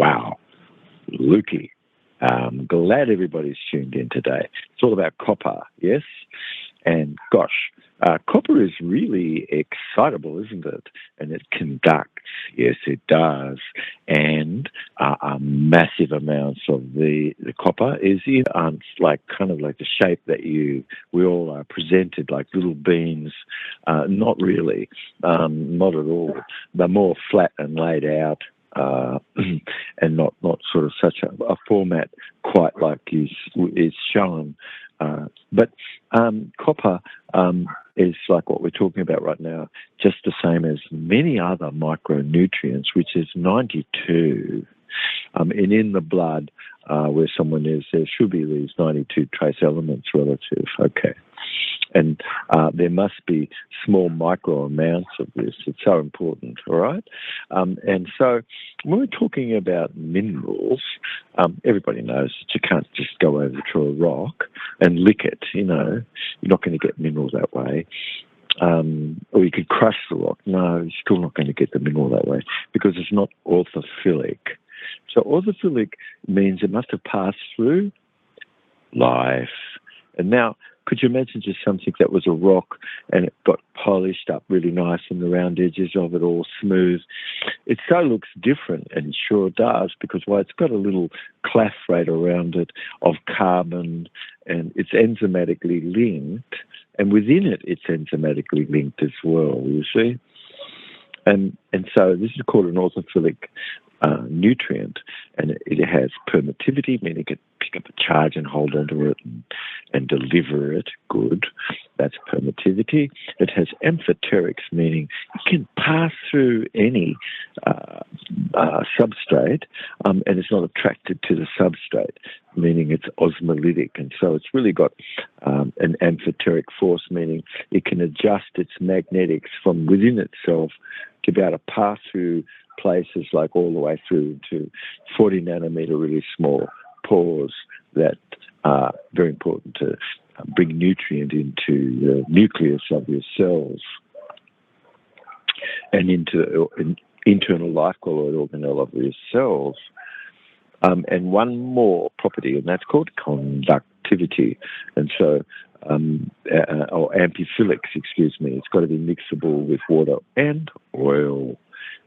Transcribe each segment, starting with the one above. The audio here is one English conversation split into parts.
Wow, Lukey. Glad everybody's tuned in today. It's all about copper, yes? And gosh, copper is really excitable, isn't it? And it conducts, yes, it does. And massive amounts of the copper is in like kind of like the shape that we all are presented, like little beans. Not really, not at all. They're more flat and laid out. And not sort of such a format quite like is shown. But copper is like what we're talking about right now, just the same as many other micronutrients, which is 92. And in the blood, where someone is, there should be these 92 trace elements relative. Okay. And there must be small micro amounts of this. It's so important, all right? And so when we're talking about minerals, everybody knows that you can't just go over to a rock and lick it, You're not going to get minerals that way. Or you could crush the rock. No, you're still not going to get the mineral that way because it's not orthophilic. So orthophilic means it must have passed through life. And now, could you imagine just something that was a rock and it got polished up really nice and the round edges of it all smooth? It so looks different, and it sure does, because it's got a little clef right around it of carbon, and it's enzymatically linked, and within it, it's enzymatically linked as well, you see? And so this is called an orthophilic nutrient, and it has permittivity, meaning it can pick up a charge and hold onto it and deliver it. Good. That's permittivity. It has amphoterics, meaning it can pass through any substrate, and it's not attracted to the substrate, meaning it's osmolytic. And so it's really got an amphoteric force, meaning it can adjust its magnetics from within itself to be able to pass through places like all the way through to 40 nanometer really small pores that are very important to bring nutrient into the nucleus of your cells and into an internal life colloid organelle of your cells. And one more property, and that's called conductivity. And so, or amphiphilics, it's got to be mixable with water and oil.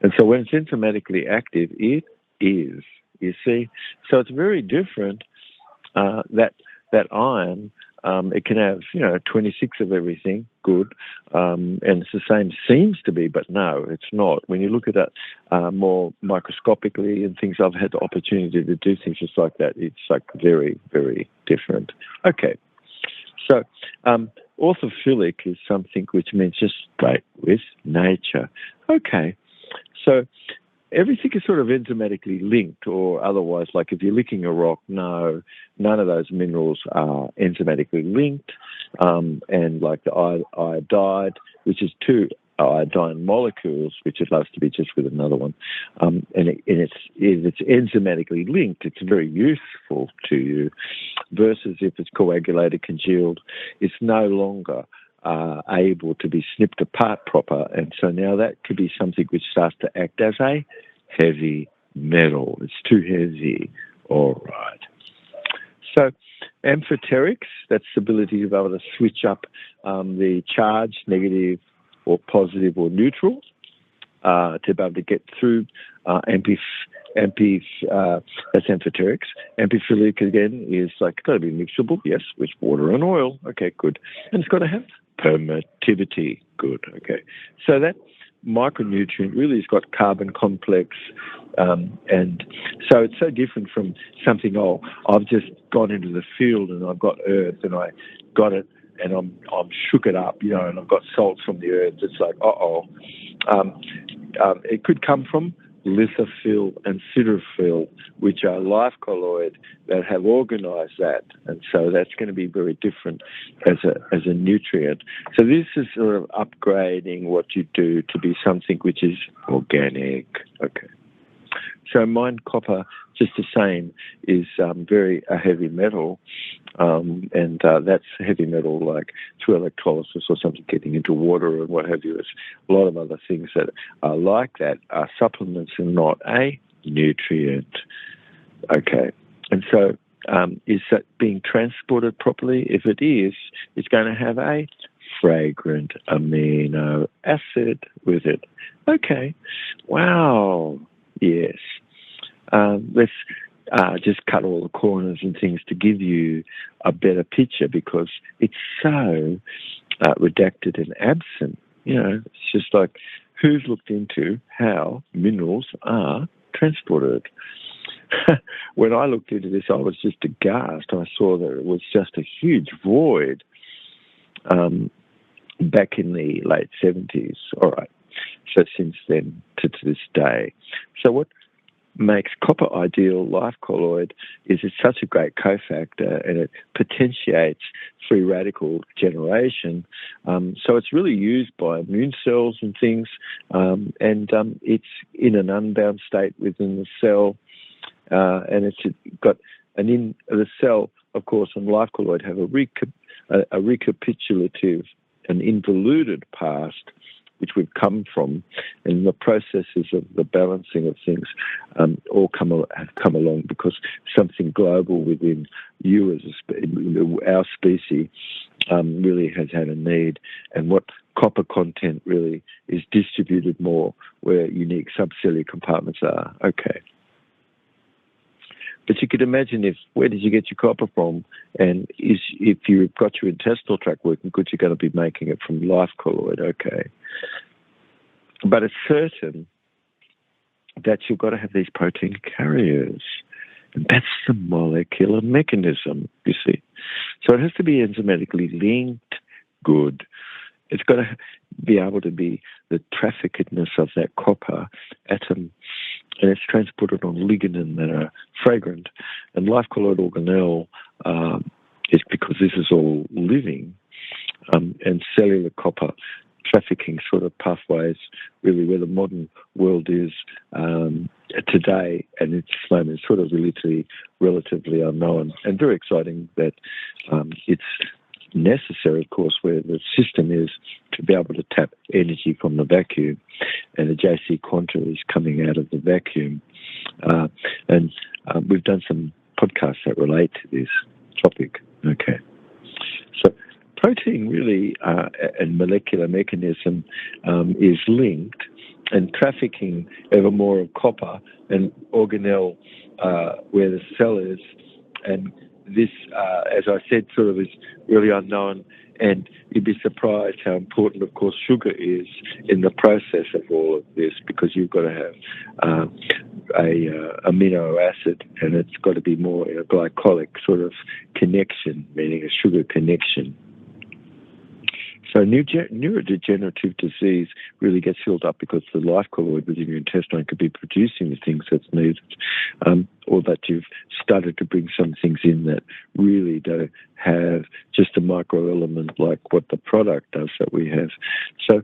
And so when it's enzymatically active, it is, you see. So it's very different, that iron, it can have, 26 of everything, good, and it's the same, seems to be, but no, it's not. When you look at it more microscopically and things, I've had the opportunity to do things just like that, it's like very, very different. Okay, so orthophilic is something which means just right with nature. Okay. So everything is sort of enzymatically linked, or otherwise, like if you're licking a rock, no, none of those minerals are enzymatically linked. And like the iodide, which is two iodine molecules, which it loves to be just with another one, and if it's enzymatically linked, it's very useful to you, versus if it's coagulated, congealed, it's no longer able to be snipped apart proper, and so now that could be something which starts to act as a heavy metal. It's too heavy. All right. So amphoterics, that's the ability to be able to switch up the charge, negative or positive or neutral, to be able to get through that's amphoterics. Amphiphilic, again, is like got to be mixable, yes, with water and oil. Okay, good. And it's got to have permittivity. Good. Okay. So that micronutrient really has got carbon complex, and so it's so different from something, I've just gone into the field and I've got earth and I got it and I'm shook it up, and I've got salts from the earth. It's like, it could come from lithophil and siderophil, which are life colloid that have organized that, and so that's going to be very different as a nutrient. So this is sort of upgrading what you do to be something which is organic. Okay. So mine copper, just the same, is very a heavy metal, and that's heavy metal like through electrolysis or something getting into water and what have you. There's a lot of other things that are like that are supplements and not a nutrient. Okay. And so is that being transported properly? If it is, it's going to have a fragrant amino acid with it. Okay. Wow. Yes. Let's just cut all the corners and things to give you a better picture, because it's so redacted and absent. It's just like, who's looked into how minerals are transported? When I looked into this, I was just aghast. I saw that it was just a huge void back in the late 70s. All right. So since then to this day. So what makes copper ideal life colloid is it's such a great cofactor, and it potentiates free radical generation. So it's really used by immune cells and things, and it's in an unbound state within the cell, and it's got the cell, of course, and life colloid have a recapitulative and involuted past, which we've come from, and the processes of the balancing of things all have come along because something global within you as our species really has had a need, and what copper content really is distributed more where unique subcellular compartments are. Okay. But you could imagine, where did you get your copper from? And if you've got your intestinal tract working good, you're going to be making it from life colloid. Okay. But it's certain that you've got to have these protein carriers. And that's the molecular mechanism, you see. So it has to be enzymatically linked good. It's got to be able to be the traffickedness of that copper atom, and it's transported on lignin that are fragrant. And life colloid organelle is because this is all living, and cellular copper trafficking sort of pathways, really where the modern world is today, and its moment is sort of relatively unknown, and very exciting that it's necessary, of course, where the system is to be able to tap energy from the vacuum, and the JC Quanta is coming out of the vacuum. And we've done some podcasts that relate to this topic. Okay. So protein really and molecular mechanism is linked, and trafficking ever more of copper and organelle where the cell is, and this, as I said, sort of is really unknown, and you'd be surprised how important, of course, sugar is in the process of all of this, because you've got to have a amino acid, and it's got to be more a glycolic sort of connection, meaning a sugar connection. So neurodegenerative disease really gets filled up because the life colloid within your intestine could be producing the things that's needed, or that you've started to bring some things in that really don't have just a microelement like what the product does that we have. So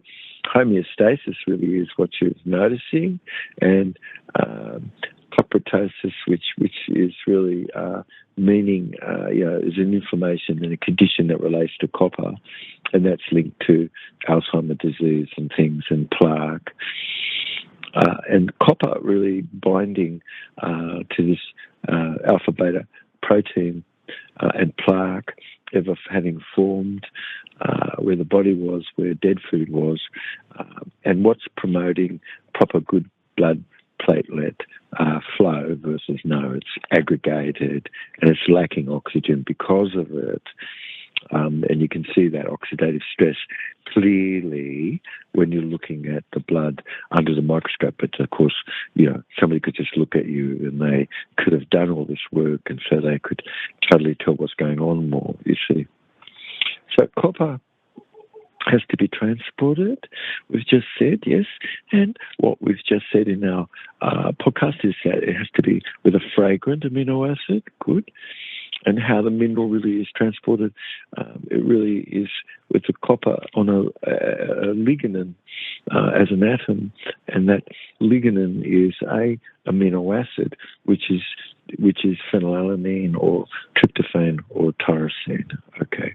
homeostasis really is what you're noticing, and coproptosis, which is really meaning is an inflammation and a condition that relates to copper, and that's linked to Alzheimer's disease and things, and plaque. And copper really binding to this alpha beta protein and plaque ever having formed where the body was, where dead food was, and what's promoting proper good blood platelet flow versus no, it's aggregated and it's lacking oxygen because of it. And you can see that oxidative stress clearly when you're looking at the blood under the microscope. But of course, somebody could just look at you and they could have done all this work, and so they could totally tell what's going on more, you see. So copper has to be transported, we've just said, yes. And what we've just said in our podcast is that it has to be with a fragrant amino acid, good. And how the mineral really is transported, it really is with the copper on a lignin as an atom, and that lignin is a amino acid, which is phenylalanine or tryptophan or tyrosine. Okay,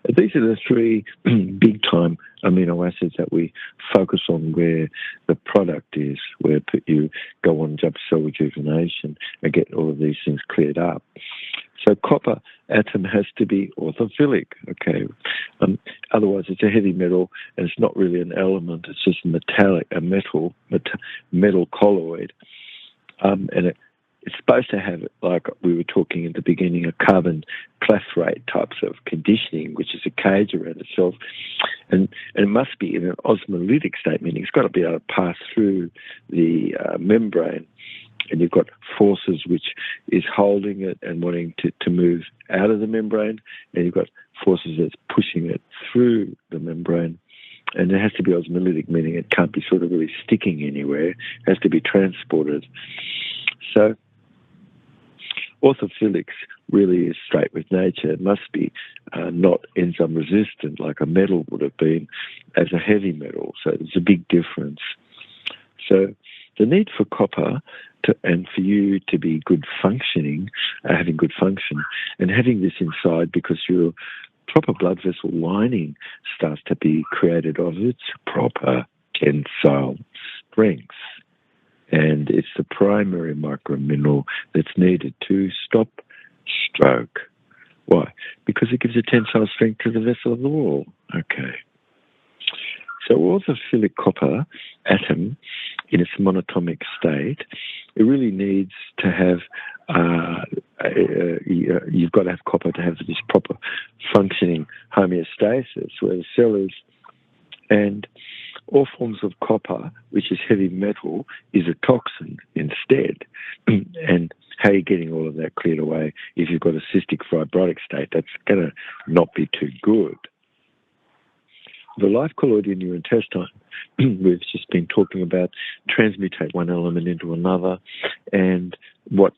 and these are the three big time amino acids that we focus on, where the product is, where you go on job cell rejuvenation and get all of these things cleared up. So copper atom has to be orthophilic, okay? Otherwise, it's a heavy metal, and it's not really an element. It's just a metal colloid, and it's supposed to have, like we were talking at the beginning, a carbon clathrate types of conditioning, which is a cage around itself, and it must be in an osmolytic state, meaning it's got to be able to pass through the membrane. And you've got forces which is holding it and wanting to move out of the membrane, and you've got forces that's pushing it through the membrane. And it has to be osmolytic, meaning it can't be sort of really sticking anywhere. It has to be transported. So orthophilics really is straight with nature. It must be not enzyme resistant like a metal would have been as a heavy metal. So there's a big difference. So the need for copper and for you to be good functioning, having good function, and having this inside because your proper blood vessel lining starts to be created of its proper tensile strength. And it's the primary micromineral that's needed to stop stroke. Why? Because it gives a tensile strength to the vessel of the wall. Okay. So orthophilic copper atom in its monatomic state, it really needs to have, you've got to have copper to have this proper functioning homeostasis where the cell is. And all forms of copper, which is heavy metal, is a toxin instead. And how are you getting all of that cleared away? If you've got a cystic fibrotic state, that's going to not be too good. The life colloid in your intestine, we've just been talking about, transmutate one element into another, and what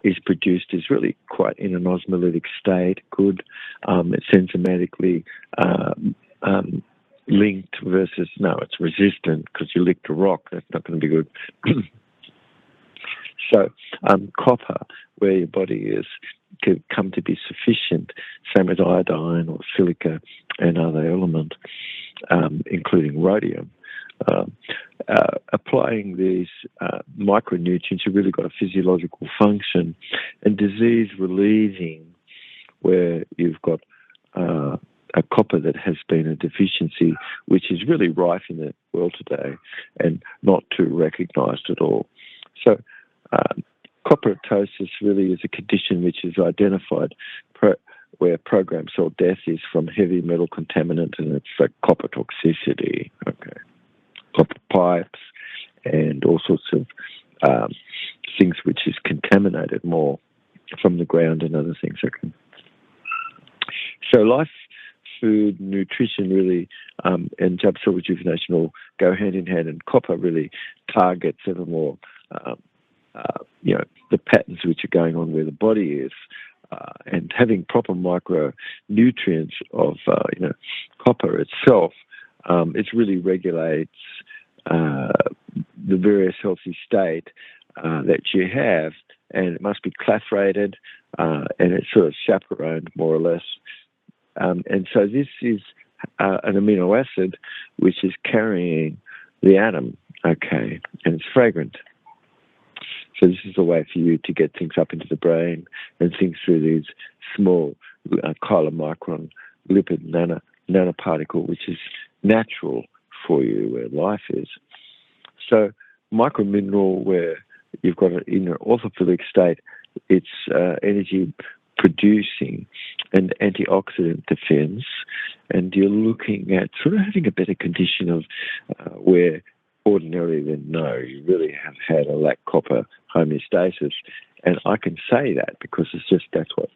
is produced is really quite in an osmolytic state, good. It's enzymatically linked versus, no, it's resistant because you licked a rock. That's not going to be good. So copper, where your body is, can come to be sufficient, same as iodine or silica and other elements, including rhodium. Applying these micronutrients, you've really got a physiological function, and disease relieving, where you've got a copper that has been a deficiency, which is really rife in the world today and not too recognised at all. So copperatosis really is a condition which is identified where programmed cell death is from heavy metal contaminant, and it's like copper toxicity, okay, copper pipes, and all sorts of things which is contaminated more from the ground and other things. Okay. So life, food, nutrition really, and job cell rejuvenation all go hand in hand, and copper really targets ever more the patterns which are going on where the body is, and having proper micronutrients of copper itself, it really regulates the various healthy state that you have, and it must be clathrated, and it's sort of chaperoned more or less. And so this is an amino acid which is carrying the atom, okay, and it's fragrant. So this is a way for you to get things up into the brain and think through these small chylomicron lipid nanoparticle, which is natural for you where life is. So micromineral, where you've got it in an orthophilic state, it's energy producing and antioxidant defense, and you're looking at sort of having a better condition of where ordinarily then no, you really have had a lack copper homeostasis. And I can say that because it's just that's what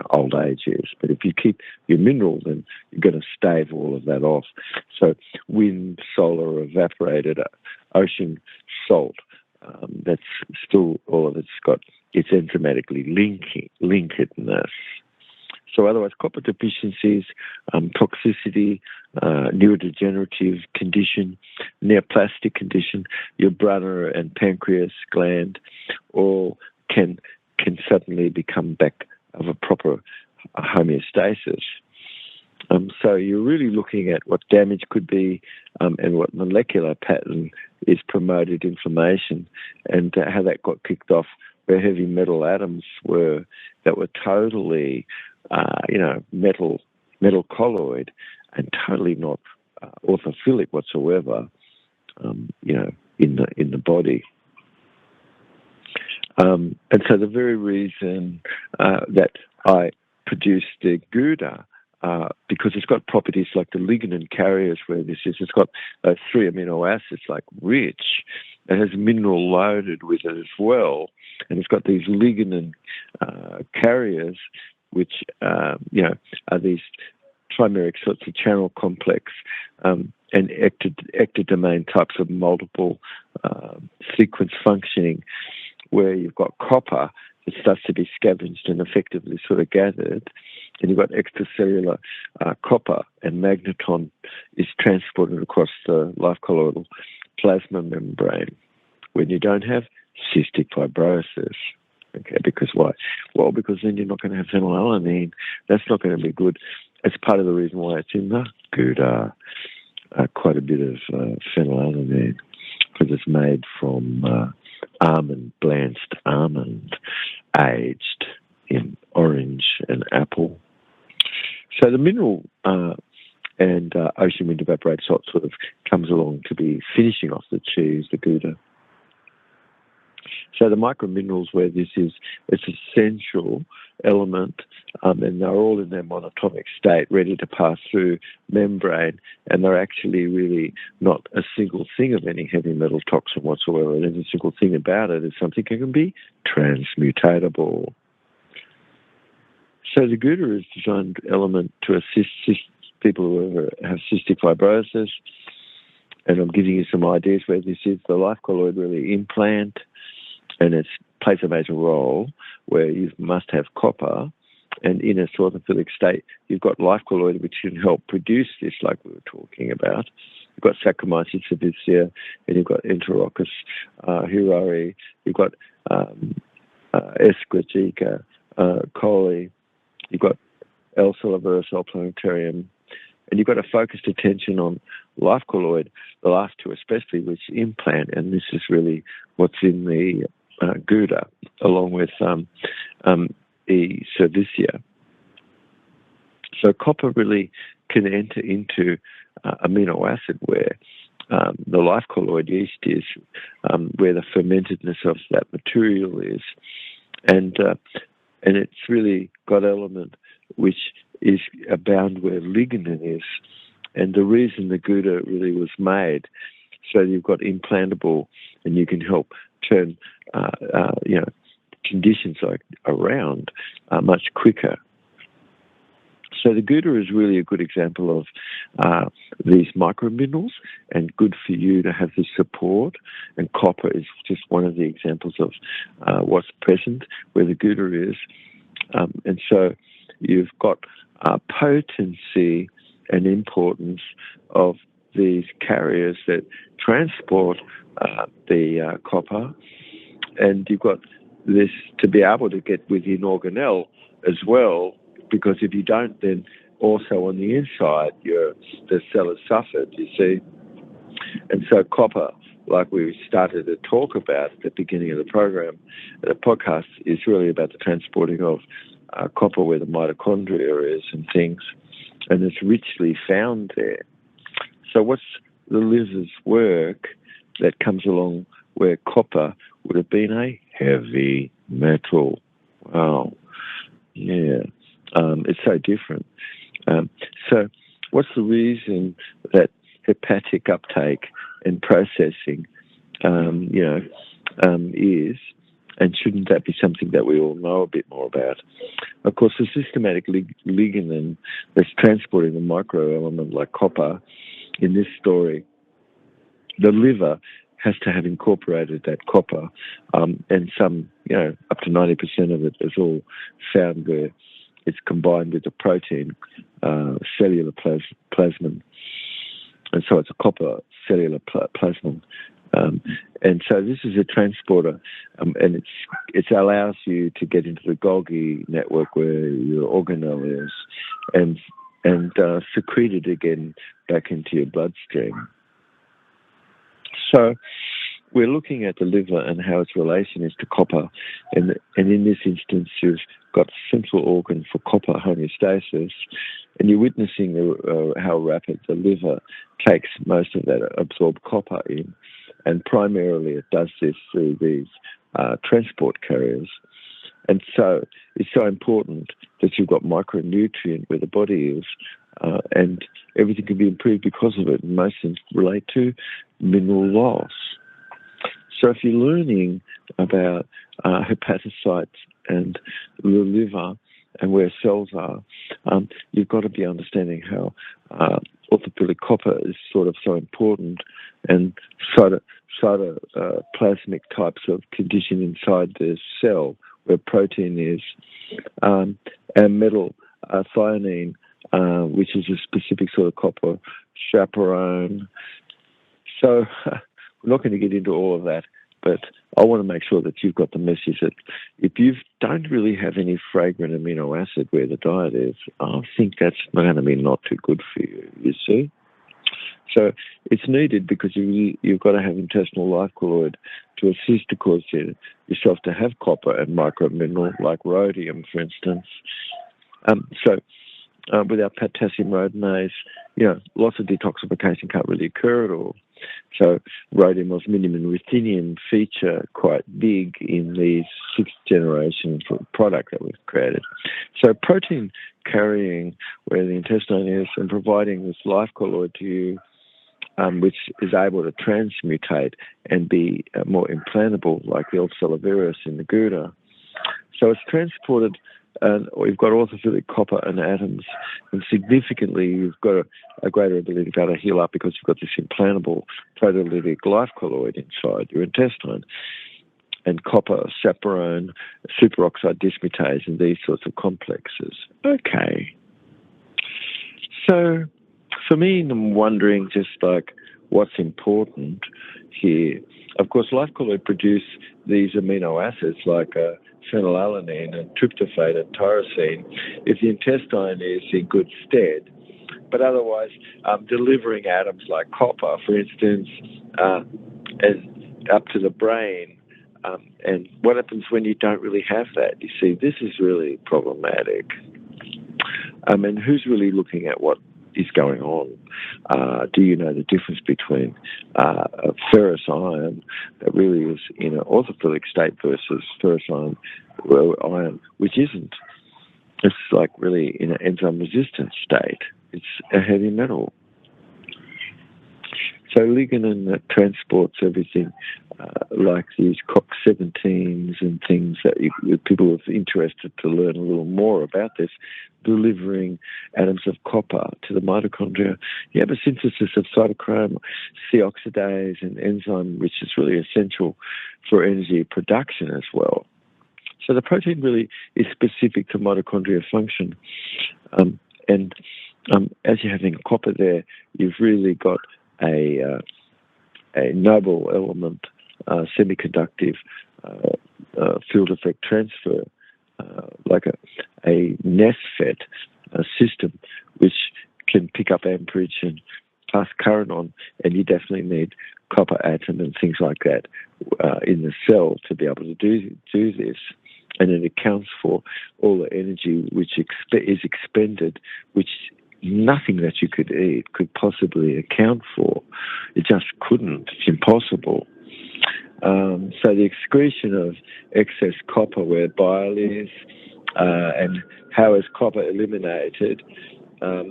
old age is. But if you keep your mineral, then you're going to stave all of that off. So wind, solar, evaporated, ocean salt, that's still all of it's got its enzymatically linkedness. So otherwise, copper deficiencies, toxicity, neurodegenerative condition, neoplastic condition, your bladder and pancreas gland all can suddenly become back of a proper homeostasis. So you're really looking at what damage could be and what molecular pattern is promoted inflammation, and how that got kicked off, where heavy metal atoms were that were totally, metal colloid and totally not orthophilic whatsoever, in the body. And so the very reason that I produced the Gouda, because it's got properties like the lignin carriers where this is, it's got those 3 amino acids like rich. It has mineral loaded with it as well. And it's got these lignin carriers, which, are these trimeric sorts of channel complex and ectodomain types of multiple sequence functioning, where you've got copper that starts to be scavenged and effectively sort of gathered, and you've got extracellular copper, and magneton is transported across the life colloidal plasma membrane when you don't have cystic fibrosis. Okay, because why? Well, because then you're not going to have phenylalanine. That's not going to be good. It's part of the reason why it's in the Gouda, quite a bit of phenylalanine, because it's made from blanched almond, aged in orange and apple. So the mineral and ocean wind evaporated salt sort of comes along to be finishing off the cheese, the Gouda. So the microminerals, where this is, it's an essential element, and they're all in their monatomic state, ready to pass through membrane, and they're actually really not a single thing of any heavy metal toxin whatsoever. And a single thing about it is something that can be transmutatable. So the Gouda is designed element to assist people who have cystic fibrosis, and I'm giving you some ideas where this is. The life colloid really implant, and it plays a major role where you must have copper, and in a orthophilic state, you've got life colloid which can help produce this, like we were talking about. You've got Saccharomyces cerevisiae, and you've got Enterococcus hurari, you've got Escherichia coli, you've got L. salivarius, L. plantarum, and you've got a focused attention on life colloid, the last two especially, which implant, and this is really what's in the Gouda, along with E. cerevisiae. So copper really can enter into amino acid, where the life colloid yeast is, where the fermentedness of that material is, and it's really got element which is abound where lignin is, and the reason the Gouda really was made, so you've got implantable, and you can help turn conditions like around much quicker. So the Gouda is really a good example of these microminerals, and good for you to have this support. And copper is just one of the examples of what's present where the Gouda is. And so you've got potency and importance of these carriers that transport the copper, and you've got this to be able to get within organelle as well, because if you don't, then also on the inside, the cell has suffered, you see. And so copper, like we started to talk about at the beginning of the program, the podcast is really about the transporting of copper where the mitochondria is and things, and it's richly found there. So what's the liver's work that comes along where copper would have been a heavy metal? Wow. Yeah. It's so different. So what's the reason that hepatic uptake and processing, is, and shouldn't that be something that we all know a bit more about? Of course, the systematic lignin that's transporting the microelement like copper in this story, the liver has to have incorporated that copper, and some, up to 90% of it is all found where it's combined with the protein, cellular plasmin. And so it's a copper cellular plasmin. And so this is a transporter, and it allows you to get into the Golgi network where your organelle is, and and secreted again back into your bloodstream. So we're looking at the liver and how its relation is to copper. And in this instance, you've got central organ for copper homeostasis, and you're witnessing how rapid the liver takes most of that absorbed copper in. And primarily it does this through these transport carriers. And so it's so important that you've got micronutrient where the body is, and everything can be improved because of it. And most things relate to mineral loss. So if you're learning about hepatocytes and the liver and where cells are, you've got to be understanding how orthophilic copper is sort of so important, and cytoplasmic types of condition inside the cell where protein is, and metal thionine, which is a specific sort of copper chaperone. So we're not going to get into all of that, but I want to make sure that you've got the message that if you don't really have any fragrant amino acid where the diet is, I think that's going to be not too good for you, you see. So it's needed because you've got to have intestinal life colloid to assist to cause yourself to have copper and micromineral like rhodium, for instance. Without potassium rhodonase, lots of detoxification can't really occur at all. So rhodium, osmium, and ruthenium feature quite big in these 6th generation product that we've created. So protein carrying where the intestine is and providing this life colloid to you, which is able to transmutate and be more implantable like the Oxala virus in the Gouda. So it's transported, and we've got orthophilic copper and atoms, and significantly you've got a greater ability to be able to heal up because you've got this implantable proteolytic life colloid inside your intestine, and copper, chaperone, superoxide dismutase, and these sorts of complexes. Okay. So for me, I'm wondering just like what's important here. Of course, life colloid produce these amino acids like phenylalanine and tryptophan and tyrosine if the intestine is in good stead. But otherwise, delivering atoms like copper, for instance, and up to the brain. And what happens when you don't really have that? You see, this is really problematic. And who's really looking at what is going on? Do you know the difference between ferrous iron that really is in an orthophilic state versus ferrous iron, which isn't? It's like really in an enzyme resistant state. It's a heavy metal. So lignin that transports everything, like these COX-17s and things that people are interested to learn a little more about this, delivering atoms of copper to the mitochondria. You have a synthesis of cytochrome C oxidase, an enzyme which is really essential for energy production as well. So the protein really is specific to mitochondria function. As you're having copper there, you've really got a noble element, semiconductive field effect transfer, like a NESFET system, which can pick up amperage and pass current on, and you definitely need copper atom and things like that in the cell to be able to do this. And it accounts for all the energy which is expended, which nothing that you could eat could possibly account for. It just couldn't. It's impossible. So the excretion of excess copper where bile is, and how is copper eliminated, or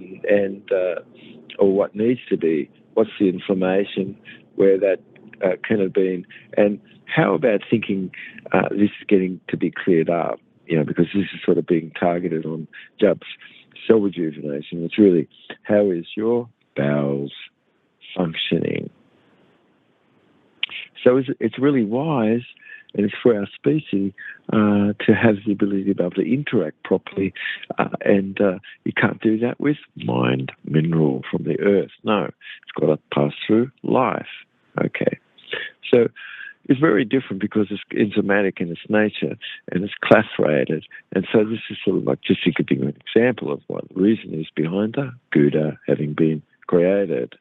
what needs to be, what's the inflammation where that can have been, and how about thinking this is getting to be cleared up, because this is sort of being targeted on JUP's cell rejuvenation. It's really, how is your bowels functioning? So it's really wise, and it's for our species to have the ability to be able to interact properly, and you can't do that with mind mineral from the earth. No, it's got to pass through life. Okay, so is very different because it's enzymatic in its nature and it's clathrated. And so this is sort of like just to give you an example of what the reason is behind the Gouda having been created.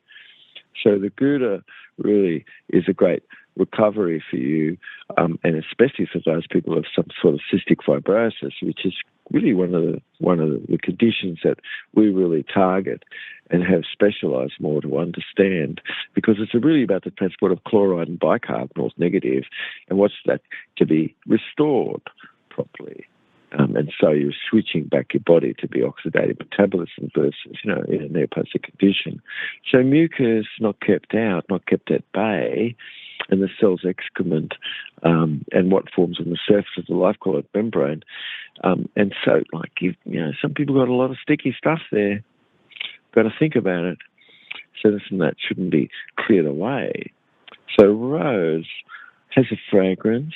So the Gouda really is a great recovery for you, and especially for those people who have some sort of cystic fibrosis, which is really one of the conditions that we really target and have specialised more to understand, because it's really about the transport of chloride and bicarbonate negative, and what's that to be restored properly. And so you're switching back your body to be oxidative metabolism versus, in a neoplastic condition. So mucus not kept out, not kept at bay, and the cell's excrement and what forms on the surface of the life colloid membrane. And so, some people got a lot of sticky stuff there. Got to think about it. So this and that shouldn't be cleared away. So rose has a fragrance.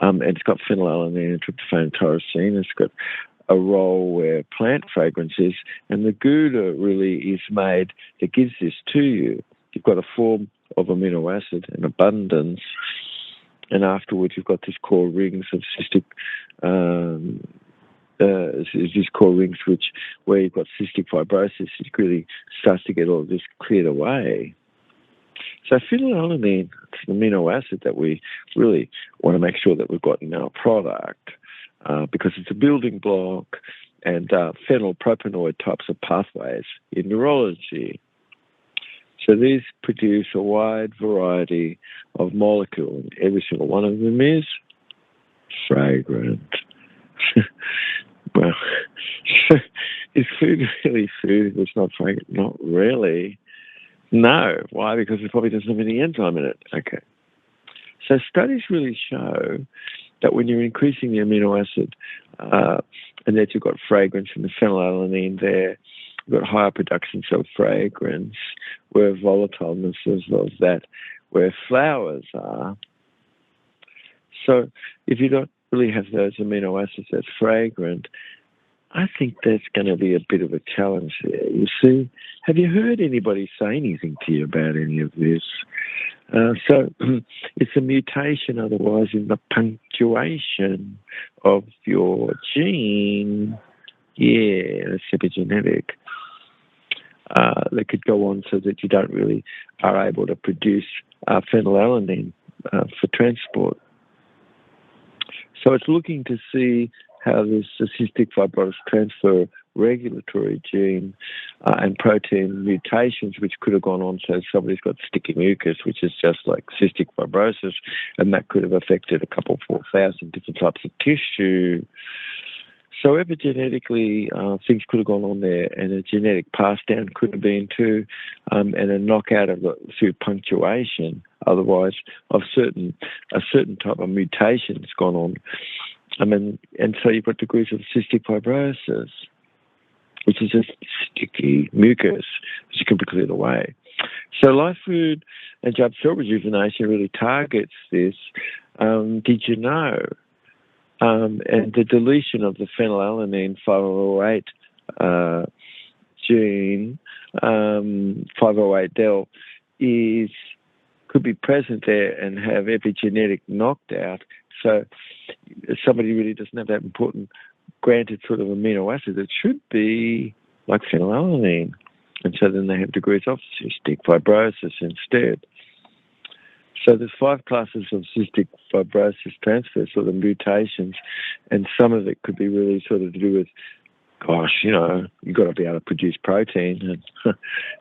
And it's got phenylalanine and tryptophan and tyrosine. It's got a role where plant fragrance is, and the Gouda really is made that gives this to you. You've got a form of amino acid in abundance, and afterwards you've got these core rings of cystic, these core rings where you've got cystic fibrosis, it really starts to get all of this cleared away. So phenylalanine, it's an amino acid that we really want to make sure that we've got in our product because it's a building block, and phenylpropanoid types of pathways in neurology. So these produce a wide variety of molecules, and every single one of them is fragrant. Well, is food really food if it's not fragrant? Not really. No. Why? Because it probably doesn't have any enzyme in it. Okay. So studies really show that when you're increasing the amino acid and that you've got fragrance and the phenylalanine there, you've got higher production of fragrance, where volatileness is of that, where flowers are. So if you don't really have those amino acids that's fragrant, I think that's going to be a bit of a challenge there. You see, have you heard anybody say anything to you about any of this? So it's a mutation otherwise in the punctuation of your gene. Yeah, it's epigenetic. That could go on so that you don't really are able to produce phenylalanine for transport. So it's looking to see how this cystic fibrosis transfer regulatory gene and protein mutations, which could have gone on, so somebody's got sticky mucus, which is just like cystic fibrosis, and that could have affected a couple, 4,000 different types of tissue. So epigenetically, things could have gone on there, and a genetic pass down could have been too, and a knockout of it through punctuation, otherwise, of a certain type of mutation that's gone on. And so you've got degrees of cystic fibrosis, which is just sticky mucus, which can be cleared away. So Life Food and Job Cell Rejuvenation really targets this. Did you know? And the deletion of the phenylalanine 508 gene, 508del, could be present there and have epigenetic knocked out. So somebody really doesn't have that important granted sort of amino acid that should be like phenylalanine. And so then they have degrees of cystic fibrosis instead. So there's 5 classes of cystic fibrosis transfer, sort of mutations, and some of it could be really sort of to do with, you've got to be able to produce protein, and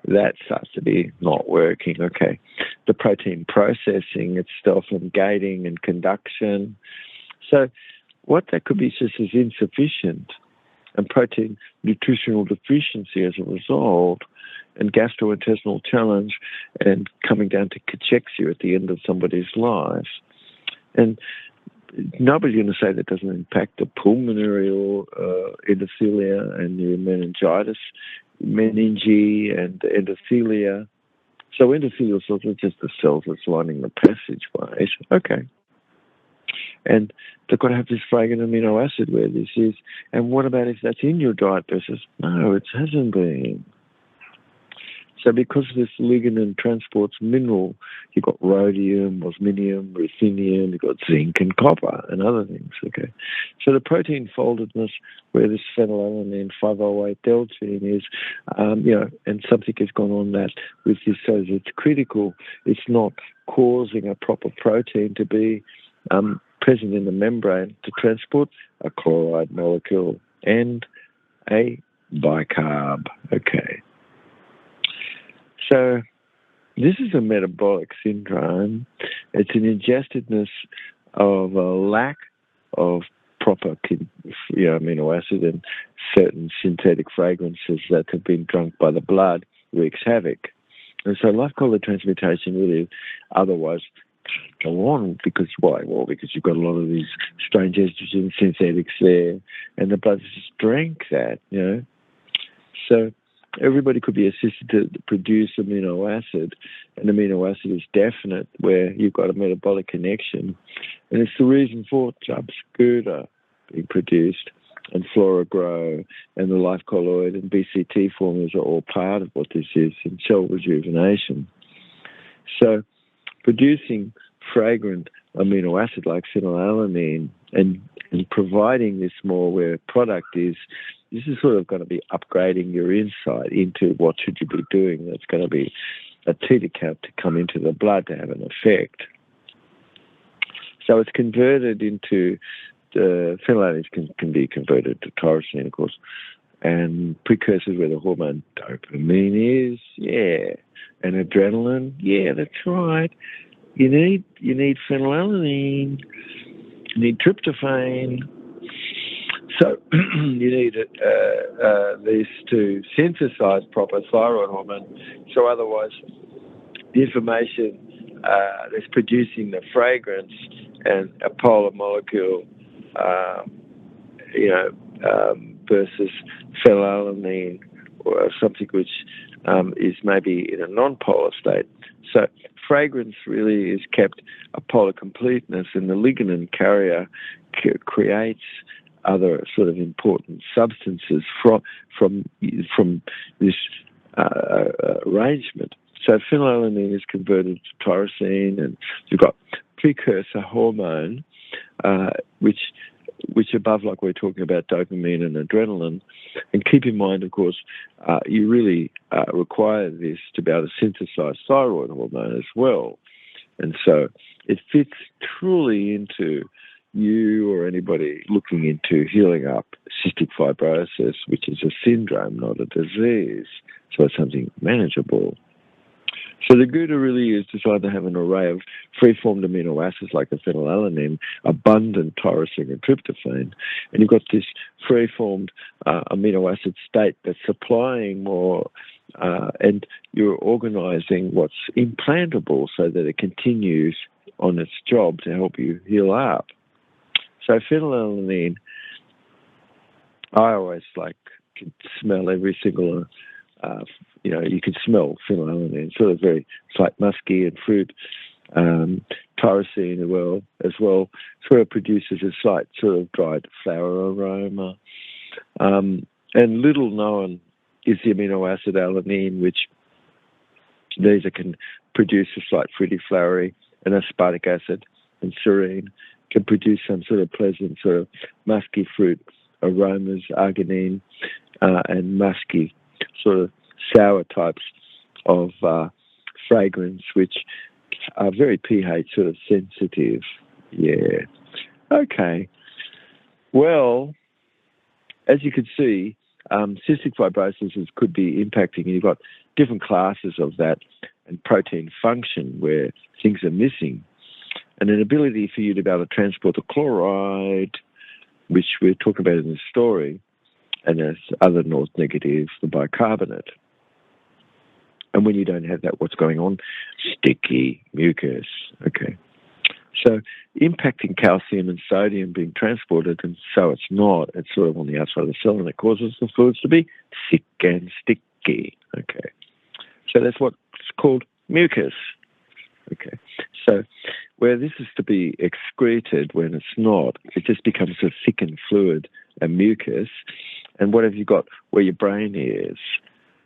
that starts to be not working. Okay. The protein processing itself and gating and conduction. So what that could be just as insufficient and protein nutritional deficiency as a result, and gastrointestinal challenge, and coming down to cachexia at the end of somebody's life. And nobody's going to say that doesn't impact the pulmonary or endothelia and the meningitis, meningi and endothelia. So endothelial cells are just the cells that's lining the passageways. Okay. And they've got to have this fragrant amino acid where this is. And what about if that's in your diet versus, no, it hasn't been. So because this lignin transports mineral, you've got rhodium, osmium, ruthenium, you've got zinc and copper and other things, okay? So the protein foldedness where this phenylalanine 508-delgene is, and something has gone on that with this, so it's critical. It's not causing a proper protein to be present in the membrane to transport a chloride molecule and a bicarb, okay? So this is a metabolic syndrome. It's an ingestedness of a lack of proper amino acid, and certain synthetic fragrances that have been drunk by the blood wreaks havoc. And so life-color transmutation really otherwise can't go on because why? Well, because you've got a lot of these strange estrogen synthetics there, and the blood just drank that, So everybody could be assisted to produce amino acid, and amino acid is definite where you've got a metabolic connection. And it's the reason for Jabscuta being produced, and Flora Grow, and the life colloid and BCT formulas are all part of what this is in cell rejuvenation. So producing fragrant amino acid like phenylalanine and providing this more where product is, this is sort of going to be upgrading your insight into what should you be doing. That's going to be a theta cap to come into the blood to have an effect. So it's converted into the phenylalanine can be converted to tyrosine, of course, and precursors where the hormone dopamine is, and adrenaline, that's right. You need phenylalanine, you need tryptophan. So you need this to synthesize proper thyroid hormone. So otherwise, the information that's producing the fragrance and a polar molecule, versus phenylalanine or something which is maybe in a non-polar state. So fragrance really is kept a polar completeness, and the lignin carrier creates other sort of important substances from this arrangement. So phenylalanine is converted to tyrosine, and you've got precursor hormone, which above, like we're talking about, dopamine and adrenaline. And keep in mind, of course, you really require this to be able to synthesize thyroid hormone as well. And so it fits truly into you or anybody looking into healing up cystic fibrosis, which is a syndrome, not a disease. So it's something manageable. So the Gouda really is designed to have an array of free-formed amino acids like the phenylalanine, abundant tyrosine and tryptophan, and you've got this free-formed amino acid state that's supplying more, and you're organizing what's implantable so that it continues on its job to help you heal up. So phenylalanine, I always can smell every single you can smell phenylalanine. It's sort of it's like musky and fruit. Tyrosine as well sort of produces a slight sort of dried flower aroma. And little known is the amino acid alanine, which these can produce a slight fruity flowery, and aspartic acid and serine can produce some sort of pleasant sort of musky fruit aromas, arginine, and musky sort of sour types of fragrance, which are very pH sort of sensitive. Yeah. Okay. Well, as you can see, cystic fibrosis could be impacting, and you've got different classes of that, and protein function where things are missing, and an ability for you to be able to transport the chloride, which we're talking about in the story, and there's other north negatives, the bicarbonate. And when you don't have that, what's going on? Sticky mucus. Okay. So impacting calcium and sodium being transported, and so it's not. It's sort of on the outside of the cell, and it causes the fluids to be thick and sticky. Okay. So that's what's called mucus. Okay. So where this is to be excreted when it's not, it just becomes a thickened fluid and mucus. And what have you got where your brain is?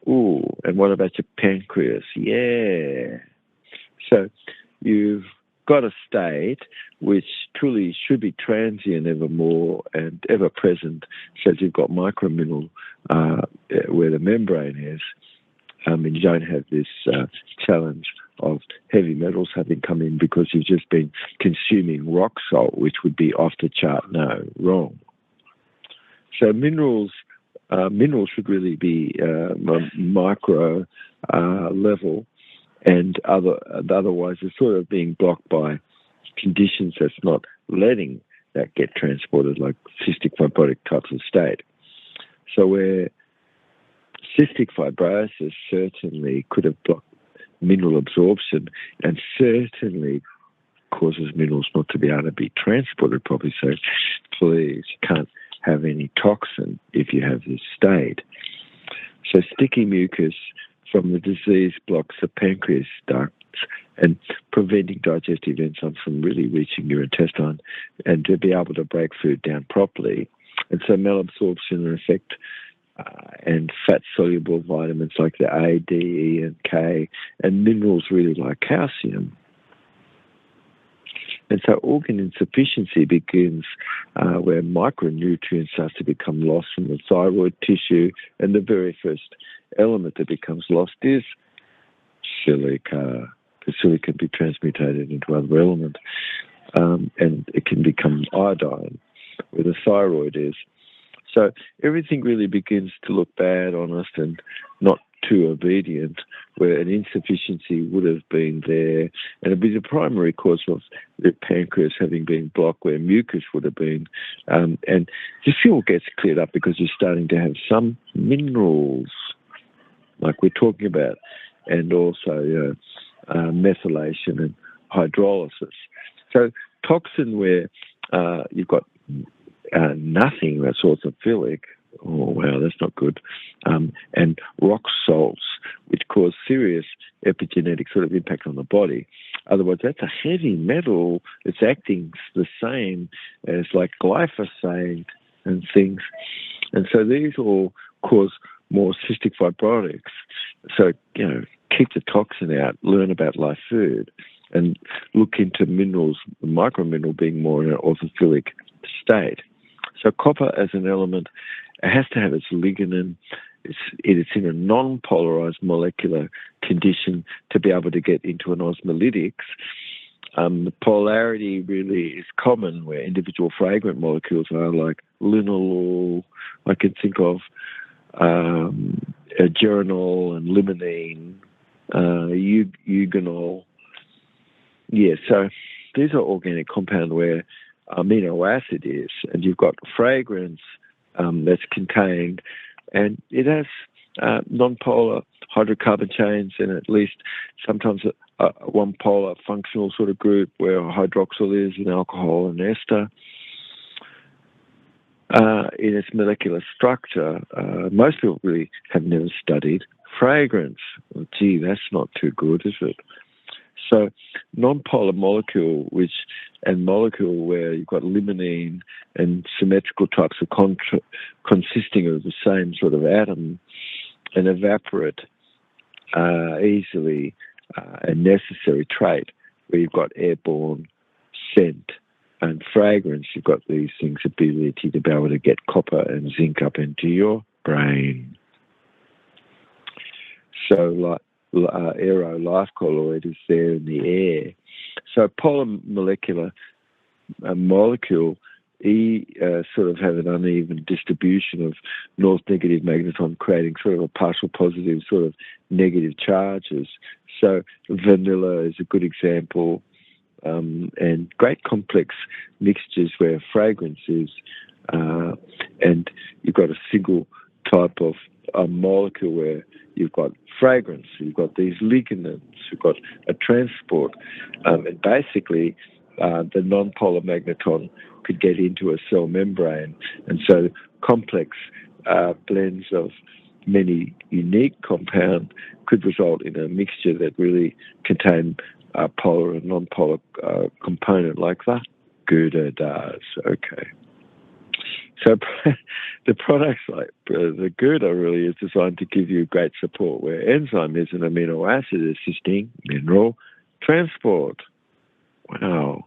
Ooh, and what about your pancreas? Yeah. So you've got a state which truly should be transient evermore and ever present. So you've got micromineral where the membrane is, and you don't have this challenge of heavy metals having come in because you've just been consuming rock salt, which would be off the chart. No, wrong. So minerals should really be micro level, and otherwise it's sort of being blocked by conditions that's not letting that get transported, like cystic fibrotic types of state. So where cystic fibrosis certainly could have blocked mineral absorption and certainly causes minerals not to be able to be transported properly. So please, you can't have any toxin if you have this state. So sticky mucus from the disease blocks the pancreas ducts and preventing digestive enzymes from really reaching your intestine and to be able to break food down properly. And so malabsorption affect and fat-soluble vitamins like the A, D, E, and K, and minerals really like calcium. And so organ insufficiency begins where micronutrients start to become lost from the thyroid tissue, and the very first element that becomes lost is silica, because silica can be transmutated into other elements, and it can become iodine, where the thyroid is. So everything really begins to look bad on us and not too obedient, where an insufficiency would have been there, and it'd be the primary cause of the pancreas having been blocked, where mucus would have been. And this all gets cleared up because you're starting to have some minerals, like we're talking about, and also methylation and hydrolysis. So toxin where you've got nothing that's orthophilic, oh wow, that's not good, and rock salts, which cause serious epigenetic sort of impact on the body. Otherwise, that's a heavy metal. It's acting the same as like glyphosate and things. And so these all cause more cystic fibrotics. So, keep the toxin out, learn about live food, and look into minerals, micromineral being more in an orthophilic state. So copper as an element, it has to have its lignin. It's in a non-polarized molecular condition to be able to get into an osmolytics. The polarity really is common where individual fragrant molecules are, like linalool. I can think of geraniol and limonene, eugenol. Yeah, so these are organic compounds where amino acid is, and you've got fragrance that's contained, and it has non-polar hydrocarbon chains, and at least sometimes a one-polar functional sort of group where hydroxyl is an alcohol and ester. In its molecular structure, most people really have never studied fragrance. Well, gee, that's not too good, is it? So non-polar molecule, molecule where you've got limonene and symmetrical types of consisting of the same sort of atom, and evaporate easily, a necessary trait where you've got airborne scent and fragrance. You've got these things' ability to be able to get copper and zinc up into your brain. So like aero life colloid is there in the air. So polar molecular molecule sort of have an uneven distribution of north negative magneton, creating sort of a partial positive sort of negative charges. So vanilla is a good example, and great complex mixtures where fragrance is, and you've got a single type of a molecule where you've got fragrance, you've got these lignins, you've got a transport, and basically the non-polar magneton could get into a cell membrane, and so complex blends of many unique compounds could result in a mixture that really contain a polar and non-polar component like that. Gouda does, okay. So the products like the Gouda really is designed to give you great support where enzyme is an amino acid assisting mineral transport. Wow.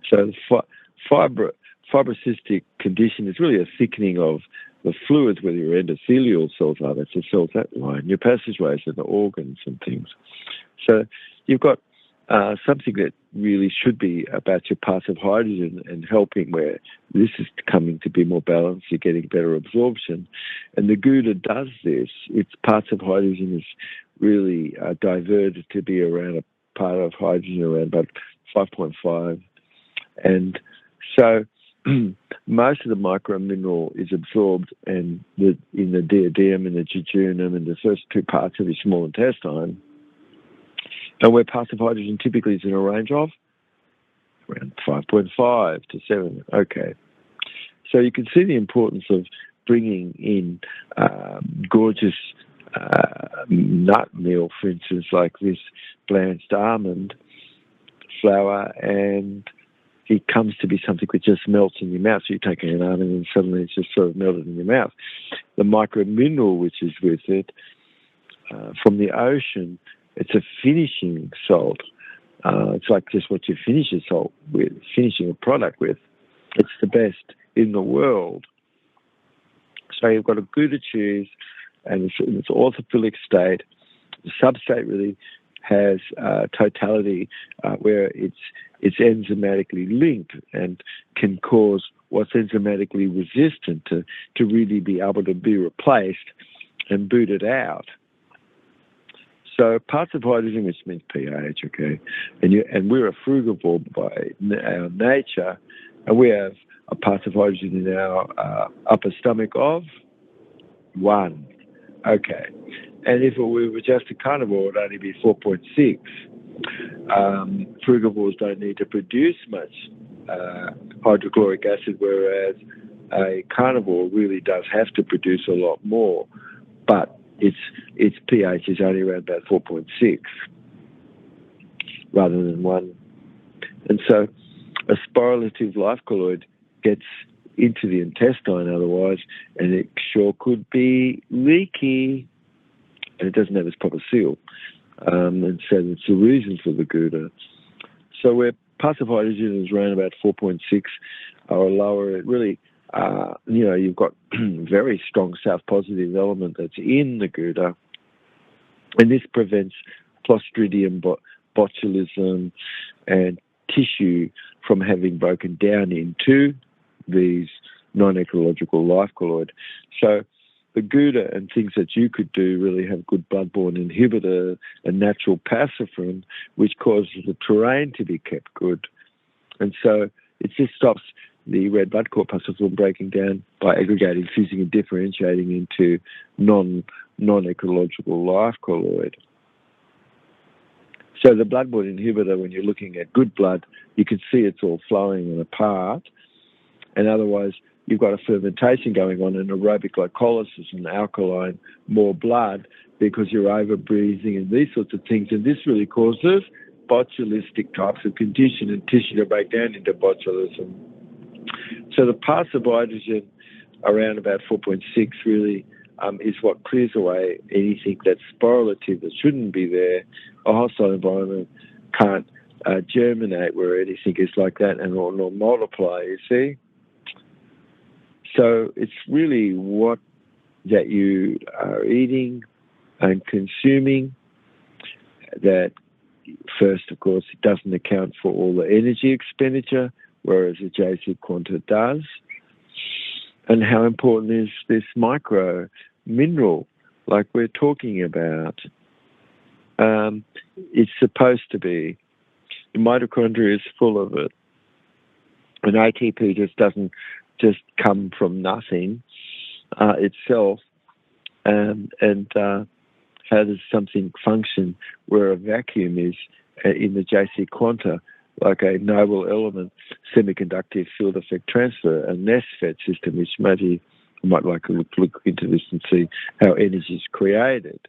So the fibrocystic condition is really a thickening of the fluids where your endothelial cells are. That's the cells that line your passageways and the organs and things. So you've got something that really should be about your parts of hydrogen and helping where this is coming to be more balanced, you're getting better absorption. And the Gouda does this. Its parts of hydrogen is really diverted to be around a part of hydrogen around about 5.5. And so most of the micromineral is absorbed in the duodenum and the jejunum and the first two parts of the small intestine. And where parts of hydrogen typically is in a range of around 5.5 to 7. Okay. So you can see the importance of bringing in gorgeous nut meal, for instance, like this blanched almond flour, and it comes to be something that just melts in your mouth. So you're taking an almond and suddenly it's just sort of melted in your mouth. The micromineral which is with it from the ocean, it's a finishing salt. It's like just what you finish a salt with, finishing a product with. It's the best in the world. So you've got a Gouda cheese, and it's in its orthophilic state. The substrate really has totality where it's enzymatically linked and can cause what's enzymatically resistant to really be able to be replaced and booted out. So parts of hydrogen, which means pH, okay, and we're a frugivore by our nature, and we have a part of hydrogen in our upper stomach of 1, okay. And if we were just a carnivore, it would only be 4.6. Frugivores don't need to produce much hydrochloric acid, whereas a carnivore really does have to produce a lot more, but its pH is only around about 4.6 rather than 1. And so a sporulative life colloid gets into the intestine otherwise, and it sure could be leaky, and it doesn't have its proper seal. And so it's the reason for the Gouda. So where parts of hydrogen is around about 4.6 or lower, it really you've got very strong South-positive element that's in the Gouda, and this prevents Clostridium botulism and tissue from having broken down into these non-ecological life colloid. So the Gouda and things that you could do really have good blood-borne inhibitor, a natural pacifin, which causes the terrain to be kept good. And so it just stops the red blood corpuscles from breaking down by aggregating, fusing, and differentiating into non-ecological life colloid. So the blood-borne inhibitor, when you're looking at good blood, you can see it's all flowing and apart, and otherwise you've got a fermentation going on, and aerobic glycolysis and alkaline, more blood, because you're over-breathing and these sorts of things, and this really causes botulistic types of condition and tissue to break down into botulism. So the parts of hydrogen around about 4.6 really is what clears away anything that's sporulative that shouldn't be there. A hostile environment can't germinate where anything is like that and or multiply, you see. So it's really what that you are eating and consuming that first, of course, it doesn't account for all the energy expenditure, whereas the JC Quanta does. And how important is this micro mineral like we're talking about? It's supposed to be. The mitochondria is full of it. And ATP just doesn't just come from nothing itself. And how does something function where a vacuum is in the JC Quanta, like a noble element, semiconductive field effect transfer, a NESFET system, which maybe you might like to look into this and see how energy is created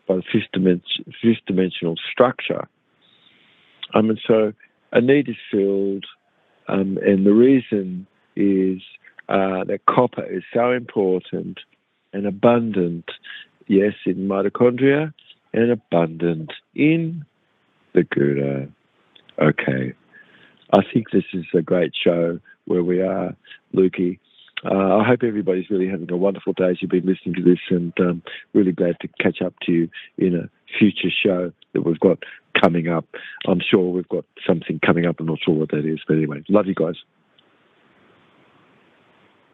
by the fifth dimensional structure. And so a need is filled, and the reason is that copper is so important and abundant, yes, in mitochondria and abundant in the Gouda. Okay. I think this is a great show where we are, Lukey. I hope everybody's really having a wonderful day as you've been listening to this, and really glad to catch up to you in a future show that we've got coming up. I'm sure we've got something coming up. I'm not sure what that is, but anyway, love you guys.